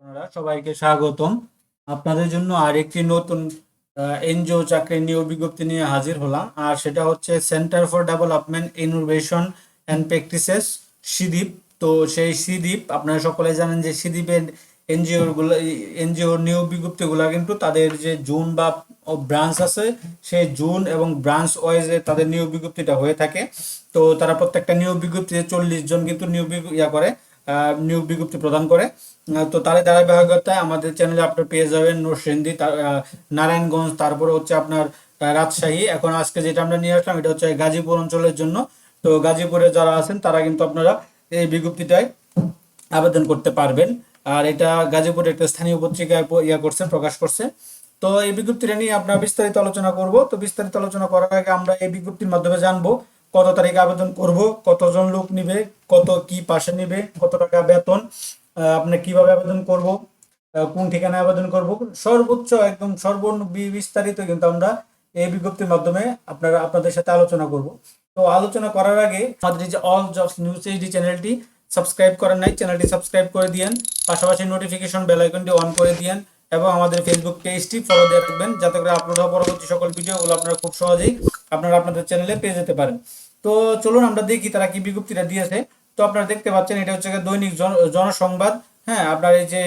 আপনারা সবাইকে স্বাগতম। আপনাদের জন্য আরেকটি নতুন এনজিও চাকরির নিয়োগ বিজ্ঞপ্তি নিয়ে হাজির হলাম। আর সেটা হচ্ছে centre for development innovation and practices, CDIP. তো সেই সিদ্বীপ আপনারা সকলে জানেন যে সিদ্বীপের এনজিওর নিয়োগ বিজ্ঞপ্তিগুলো কিন্তু তাদের যে জোন বা ব্রাঞ্চ আছে, সেই জোন এবং ব্রাঞ্চ ওয়াইজে তাদের নিয়োগ বিজ্ঞপ্তিটা হয়ে থাকে। তো তারা প্রত্যেকটা নিয়োগ বিজ্ঞপ্তিতে 40 জন কিন্তু নিয়োগ বিজ্ঞপ্তি প্রদান করে। তো তার ধারাবাহিকতায় আমাদের চ্যানেলে আপনার পেয়ে যাবেন নরসিংদী, নারায়ণগঞ্জ, তারপরে হচ্ছে আপনার রাজশাহী। এখন আজকে যেটা আমরা নিয়ে আসলাম এটা হচ্ছে গাজীপুর অঞ্চলের জন্য। তো গাজীপুরে যারা আছেন তারা কিন্তু আপনারা এই বিজ্ঞপ্তিটায় আবেদন করতে পারবেন। আর এটা গাজীপুরের একটা স্থানীয় পত্রিকায় প্রকাশ করছে। তো এই বিজ্ঞপ্তিটা নিয়ে আমরা বিস্তারিত আলোচনা করব। তো বিস্তারিত আলোচনা করার আগে আমরা এই বিজ্ঞপ্তির মাধ্যমে জানবো কত তারিখে আবেদন করব, কতজন লোক নিবে, কত কি পাশে নিবে, কত টাকা বেতন, আপনি কিভাবে আবেদন করব, কোন ঠিকানায় আবেদন করব, সর্বোচ্চ একদম বিস্তারিত কিন্তু আমরা এই বিজ্ঞপ্তির মাধ্যমে আপনাদের সাথে আলোচনা করব। তো আলোচনা করার আগে আমাদের এই যে অল জবস নিউজ এইচডি চ্যানেলটি সাবস্ক্রাইব করেন নাই, চ্যানেলটি সাবস্ক্রাইব করে দিয়েন। পাশাপাশি নোটিফিকেশন বেল আইকনটি অন করে দিয়েন এবং আমাদের ফেসবুক পেজটি ফলো দিয়ে রাখবেন, যাতে করে আপলোড হওয়া পরবর্তী সকল ভিডিওগুলো আপনারা খুব সহজেই আপনাদের চ্যানেলে পেয়ে যেতে পারেন। তো চলুন আমরা দেখি তারা কি বিজ্ঞপ্তিটা দিয়েছে। তো আপনারা দেখতে পাচ্ছেন এটা হচ্ছে দৈনিক জনসংবাদ। হ্যাঁ, আপনার এই যে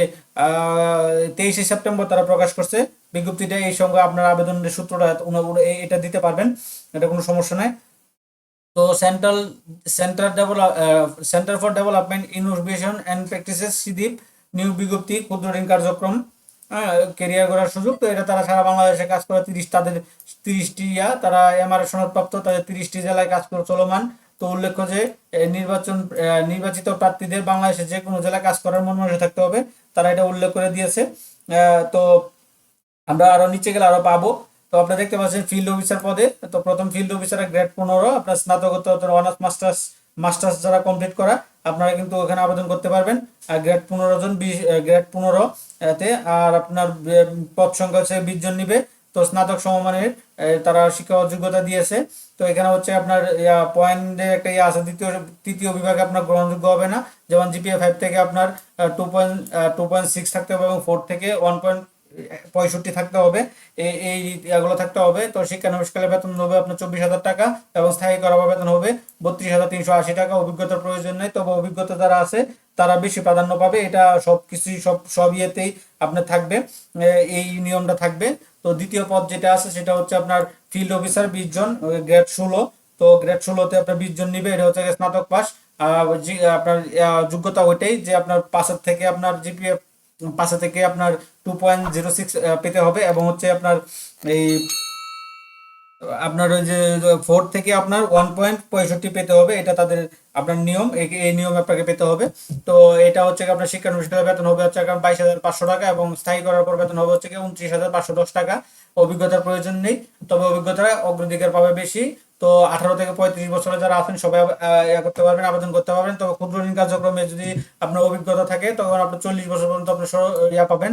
23শে সেপ্টেম্বর তারা প্রকাশ করছে বিজ্ঞপ্তিটা। এই সঙ্গে আপনার আবেদনের সূত্রটা এটা দিতে পারবেন, এটা কোনো সমস্যা নাই। তো centre for development innovation and practices, CDIP, নিয়োগ বিজ্ঞপ্তি, ক্ষুদ্র ঋণ কার্যক্রম, কেরিয়ার গড়ার সুযোগ। তো এটা তারা সারা বাংলাদেশে কাজ করে, তাদের 30টি তারা এমআরএ সনদপ্রাপ্ত, তাদের 30টি জেলায় কাজ করে চলমান। তো উল্লেখ্য যে নির্বাচিত প্রার্থীদের বাংলাদেশে যে কোনো জেলায় কাজ করার মন মানসিকতা থাকতে হবে, তারা এটা উল্লেখ করে দিয়েছে। তো আমরা আরো নিচে গেলে আরো পাবো। তো আপনারা দেখতে পাচ্ছেন ফিল্ড অফিসার পদে। তো প্রথম ফিল্ড অফিসারের গ্রেড 15, আপনার স্নাতকোত্তর অনার্স মাস্টার্স মাস্টার্স যারা কমপ্লিট করা, আপনারা কিন্তু ওখানে আবেদন করতে পারবেন। আর গ্রেড 15 তে। আর আপনার পদ সংখ্যা হচ্ছে 20 জন নিবে। তো স্নাতক সমমানের তারা শিক্ষা যোগ্যতা দিয়েছে। তো এখানে হচ্ছে আপনার পয়েন্টের একটা আছে, তৃতীয় বিভাগে আপনার গ্রহণযোগ্য হবে না। যেমন জিপিএ 5 থেকে আপনার 2.6 থাকতে হবে এবং 4 থেকে 1.65 থাকতে হবে। এই এগুলো থাকতে হবে। তো শিক্ষানবিশকালে বেতন হবে আপনার 24,000 টাকা এবং স্থায়ী করা বেতন হবে 32,380 টাকা। অভিজ্ঞতার প্রয়োজন নেই, তবে অভিজ্ঞতা যারা আছে তারা বেশি প্রাধান্য পাবে। এটা সবকিছুই সব ইয়েতেই আপনার থাকবে, এই নিয়মটা থাকবে। তো দ্বিতীয় পদ যেটা আছে সেটা হচ্ছে আপনার ফিল্ড অফিসার 20 জন, গ্রেড 16। তো গ্রেড 16-তে আপনার 20 জন নিবে। এটা হচ্ছে স্নাতক পাস। আপনার যোগ্যতা ওইটাই যে আপনার পাঁচে থেকে আপনার 2.06 পেতে হবে এবং হচ্ছে এই আপনার ওই যে 4 থেকে আপনার 1.65 পেতে হবে। এটা তাদের আপনার নিয়ম, এই নিয়ম আপনাকে পেতে হবে। তো এটা হচ্ছে আপনার শিক্ষানবিশকালে বেতন হবে হচ্ছে 22,500 টাকা এবং স্থায়ী করার পর বেতন হবে হচ্ছে 29,510 টাকা। অভিজ্ঞতার প্রয়োজন নেই, তবে অভিজ্ঞতা অগ্রাধিকার পাবে বেশি। তো 18 থেকে 35 বছরে যারা আছেন সবাই করতে পারবেন, আবেদন করতে পারবেন। তবে ক্ষুদ্র ঋণ কার্যক্রমে যদি আপনার অভিজ্ঞতা থাকে তখন আপনার 40 বছর পর্যন্ত আপনি পাবেন,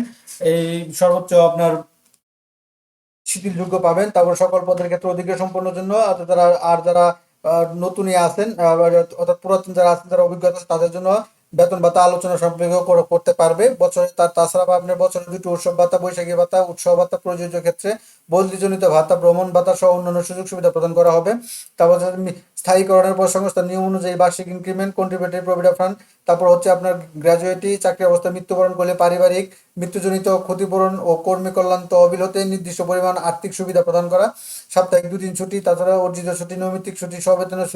এই সর্বোচ্চ আপনার শিথিলযোগ্য পাবেন। তারপর সকল পদের ক্ষেত্রে অধিকার সম্পন্নের জন্য যারা নতুনই আছেন, অর্থাৎ পুরাতন যারা আছেন, যারা অভিজ্ঞতা আছে, তাদের জন্য বেতন ভাতা আলোচনা সাপেক্ষ করতে পারবে বছরে। তাছাড়া আপনার বছরে 2টি উৎসব ভাতা, বৈশাখী ভাতা, উৎসব ভাতা, প্রযোজ্য ক্ষেত্রে বদলিজনিত ভাতা, ভ্রমণ ভাতা সহ অন্যান্য সুযোগ সুবিধা প্রদান করা হবে। তারপর স্থায়ীকরণের পর সংস্থার নিয়ম অনুযায়ী বার্ষিক ইনক্রিমেন্ট, কন্ট্রিবিউটরি প্রভিডেন্ট ফান্ড। তারপর হচ্ছে আপনার গ্র্যাজুয়েটি চাকরি অবস্থায় মৃত্যুবরণ করলে পারিবারিক মৃত্যুজনিত ক্ষতিপূরণ ও কর্মী কল্যাণ তহবিল হতে নির্দিষ্ট পরিমাণ আর্থিক সুবিধা প্রদান করা। সাপ্তাহিক 2 দিন ছুটি, তাছাড়া অর্জিত ছুটি, নৈমিত্তিক ছুটি, সবেতনের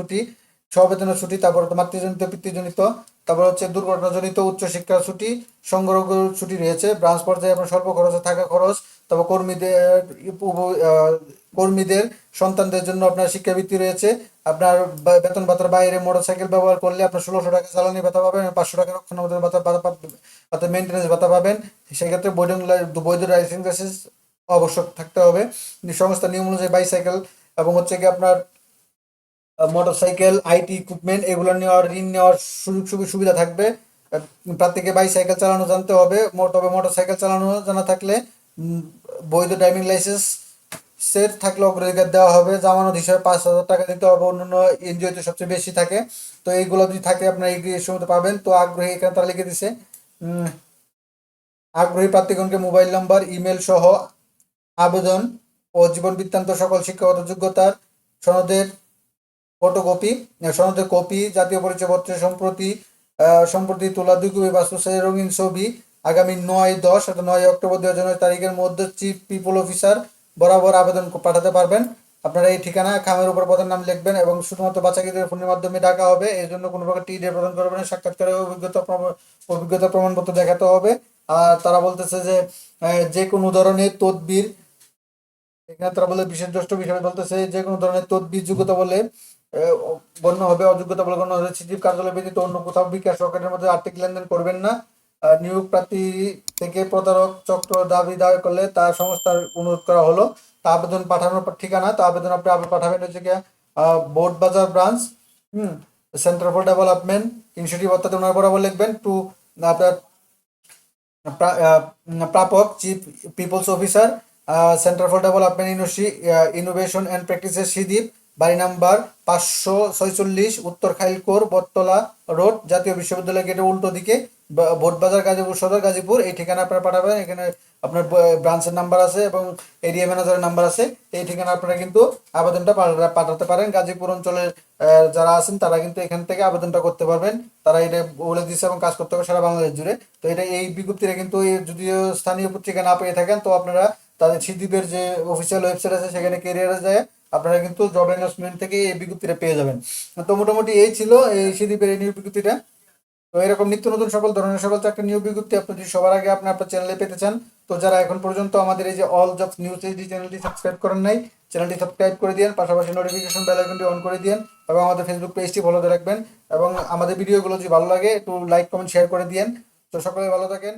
ছুটি, তারপর মাতৃজনিত, পিতৃজনিত, তারপর হচ্ছে দুর্ঘটনাজনিত উচ্চশিক্ষার ছুটি, সংগ্রহ ছুটি রয়েছে। ব্রাঞ্চ পর্যায়ে আপনার স্বল্প খরচে থাকা খরচ। তারপর কর্মীদের সন্তানদের জন্য আপনার শিক্ষাবৃত্তি রয়েছে। আপনার বেতন ভাতার বাইরে মোটরসাইকেল ব্যবহার করলে আপনার 1600 টাকা জ্বালানি ভাতা পাবেন, 500 টাকা রক্ষণাবেক্ষণ ভাতা মেনটেন্যান্স ভাতা পাবেন। সেক্ষেত্রে বৈধ ড্রাইভিং লাইসেন্স আবশ্যক থাকতে হবে। সংস্থার নিয়ম অনুযায়ী বাইসাইকেল এবং হচ্ছে কি আপনার মোটরসাইকেল, আইটি ইকুইপমেন্ট এগুলো ঋণ নেওয়ার সুবিধা থাকবে। প্রার্থীকে বাইসাইকেল চালানো জানতে হবে। তবে মোটরসাইকেল চালানো জানা থাকলে বৈধ ড্রাইভিং লাইসেন্স থাকলে অগ্রাধিকার দেওয়া হবে। জামানত হিসাবে 5,000 টাকা দিতে হবে, অন্যান্য এনজিওতে সবচেয়ে বেশি থাকে। তো এইগুলো যদি থাকে আপনার এই সময় পাবেন। তো আগ্রহী এখানে তারা লিখে দিছে আগ্রহী প্রার্থীগণকে মোবাইল নম্বর, ইমেল সহ আবেদন ও জীবন বৃত্তান্ত, সকল শিক্ষাগত যোগ্যতার সনদের ফটোকপি, সনদের কপি, জাতীয় পরিচয়পত্রের সম্প্রতি তোলা 2 কপি পাসপোর্ট সাইজের রঙিন ছবি আগামী 9/10 অর্থাৎ 9 অক্টোবর 2019 তারিখের মধ্যে চিফ পিপল অফিসার বরাবর আবেদন পাঠাতে পারবেন। আপনারা এই ঠিকানা খামের উপর পদের নাম লিখবেন এবং শুধুমাত্র বাচ্চাদের ফোনের মাধ্যমে ডাকা হবে। এর জন্য কোনো প্রকার টিডিএ প্রদান করবেন না। সাক্ষাৎকারের অভিজ্ঞতা প্রমাণপত্র দেখাতে হবে। আর তারা বলতেছে যে যে কোনো ধরনের তদবির, এখানে তারা বলে বিশেষ দ্রষ্ট বিষয় বলতেছে যে কোনো ধরনের তদবির যোগ্যতা বলে গণ্য হবে, অযোগ্যতা বলে গণ্য হবে। সিটির কার্যালয় ব্যতীত অন্য কোথাও বিকাশ রকেটের মধ্যে আর্থিক লেনদেন করবেন না। নিয়োগ প্রার্থী থেকে প্রতারক চক্র দাবি দাবি করলে তার সংস্থার অনুরোধ করা হলো। তা আবেদন পাঠানোর ঠিকানা, তা আবেদন আপনি পাঠাবেন হচ্ছে গিয়ে Board Bazar branch, centre for development initiative, অর্থাৎ ওনার বরাবর লিখবেন টু আপনার প্রাপক chief people's officer, centre for development innovation and practices, CDIP, বাড়ি নাম্বার 546, উত্তর খাইলকোর, বটতলা রোড, জাতীয় বিশ্ববিদ্যালয় গেটের উল্টো দিকে, ভোটবাজার, গাজীপুর সদর, গাজীপুর। এই ঠিকানা আপনারা পাঠাবেন। এখানে আপনার ব্রাঞ্চের নাম্বার আছে এবং এরিয়া ম্যানেজারের নাম্বার আছে। এই ঠিকানা আপনারা কিন্তু আবেদনটা পাঠাতে পারেন। গাজীপুর অঞ্চলের যারা আছেন তারা কিন্তু এখান থেকে আবেদনটা করতে পারবেন। তারা এটা বলে দিচ্ছে এবং কাজ করতে হবে সারা বাংলাদেশ জুড়ে। তো এটা এই বিজ্ঞপ্তিটা কিন্তু যদিও স্থানীয় পত্রিকা না পেয়ে থাকেন, তো আপনারা তাদের সিদ্বীপের যে অফিসিয়াল ওয়েবসাইট আছে সেখানে কেরিয়ারে যায় আপনারা কিন্তু জব অ্যানাউন্সমেন্ট থেকে এই বিজ্ঞপ্তিটা পেয়ে যাবেন। তো মোটামুটি এই ছিল এই সিদ্বীপের এই নিয়োগ বিজ্ঞপ্তিটা। তো এরকম নিত্য নতুন সকল ধরনের সকল চাকরি নিয়োগ বিজ্ঞপ্তি আপনি যদি সবার আগে আপনি আপনার চ্যানেলে পেতে চান, তো যারা এখন পর্যন্ত আমাদের এই যে অল জবস নিউজ এইচডি চ্যানেলটি সাবস্ক্রাইব করেন নাই, চ্যানেলটি সাবস্ক্রাইব করে দিন, পাশাপাশি নোটিফিকেশন বেল আইকনটি অন করে দিন এবং আমাদের ফেসবুক পেজটি ফলোতে রাখবেন এবং আমাদের ভিডিওগুলো যদি ভালো লাগে একটু লাইক কমেন্ট শেয়ার করে দিন। তো সকলে ভালো থাকেন।